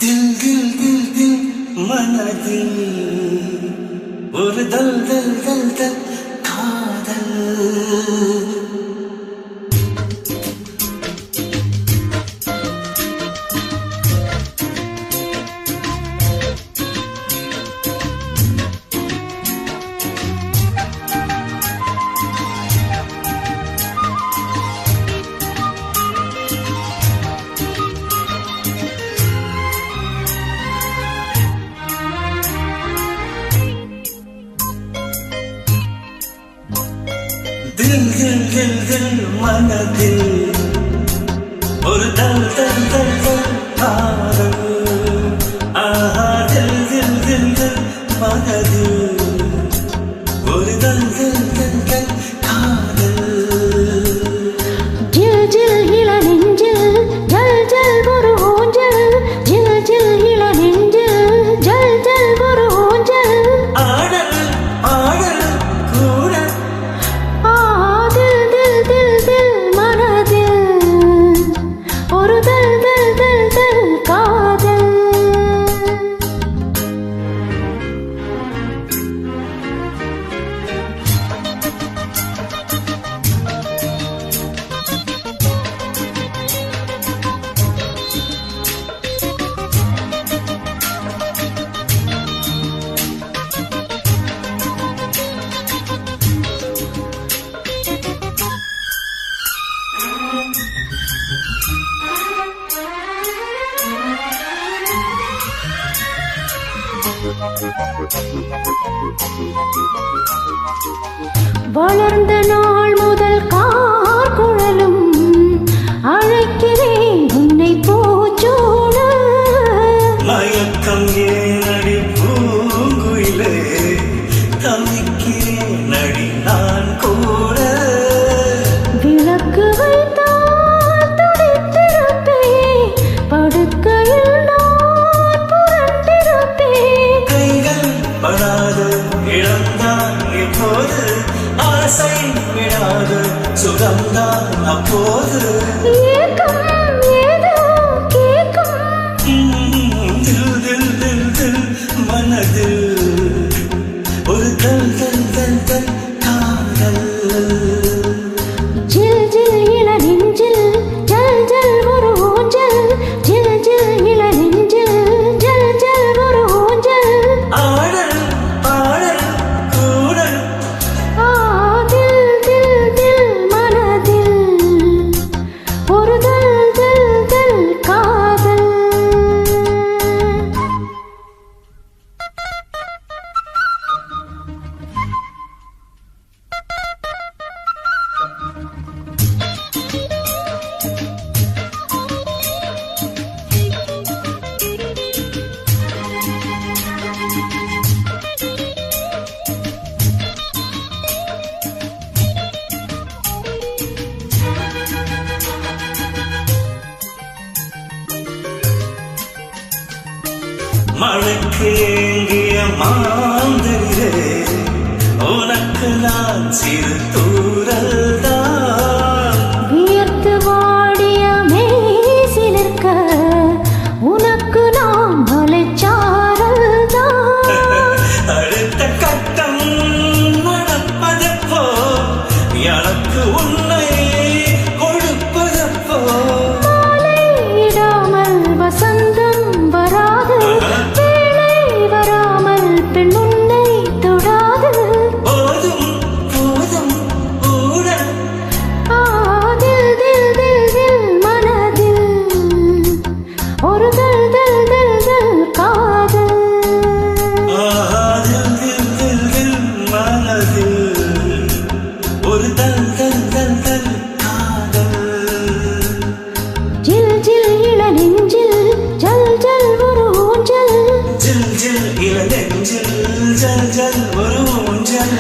दिल दिल दिल दिल மனதில் ஒரு தல் தல் தல் தல் காதல் दिल दिल दिल दिल மனதில் ஒரு தல் தல் தல் தல் காதல் ஆஹா दिल दिल दिल दिल மனதில் ஒரு தல் தல் தல் தல் காதல் ஜில் ஜில் இள நெஞ்சில் ஜல் ஜல் ஒரு ஊஞ்சல் ஜில் ஜில் இள நெஞ்சில் ஜல் ஜல் ஒரு ஊஞ்சல் ஆடல் ஆடல் கூட வளர்ந்த நாள் முதல் கார் குழலும் அழைக்கிறேன் உன்னை பூச்சூட மயக்கம் ஏனடி பூங்குயிலே தவிக்கிறேன் நடி நான் கூட விளக்கு வைத்தால் துடித்திருப்பேன் படுக்கையில் நான் புரண்டிருப்பேன் கைகள் படாது இழந்தான் இப்போது ஆசை விடாது சுகம்தான் அப்போது ஏக்கம் ஏதோ கேட்கும் தில் தில் தில் தில் மனதில் ஒரு தல் தல் தல் தல் காதல் ஜில் ஜில் இள நெஞ்சில் ஜல் ஜல் ஒரு ஊஞ்சல் ஜில் ஜில் இள நெஞ்சில் ஜல் ஜல் ஒரு ஊஞ்சல் ஆடல் ஆடல் கூடல் தில் தில் தில் மனதில் ஒரு தல் தல் தல் காதல் மழைக்கு ஏங்கிய மாந்திரே உனக்கு நான் சிறு தூரல் தான் வியர்த்து வாடிய மேசிலிருக்க உனக்கு நான் மலைச்சாரல் தான் அடுத்த கட்டம் நடப்பதப்போ எனக்கு உன்னை கொடுப்பதப்போ மாலையிடாமல் வசந்தம் வராது வேளை வராமல் பெண் உன்னை தொடாது போதும் போதும் ஊடல் தில் தில் தில் தில் மனதில் ஒரு தல் தல் தல் தல் காதல் தில் தில் தில் தில் மனதில் ஒரு தல் தல் தல் தல் காதல் ஜில் ஜில் இள நெஞ்சில் ஜல் ஜல் ஒரு ஊஞ்சல் ஜில் ஜில் இள நெஞ்சில் ஜல் ஜல் ஒரு ஊஞ்சல்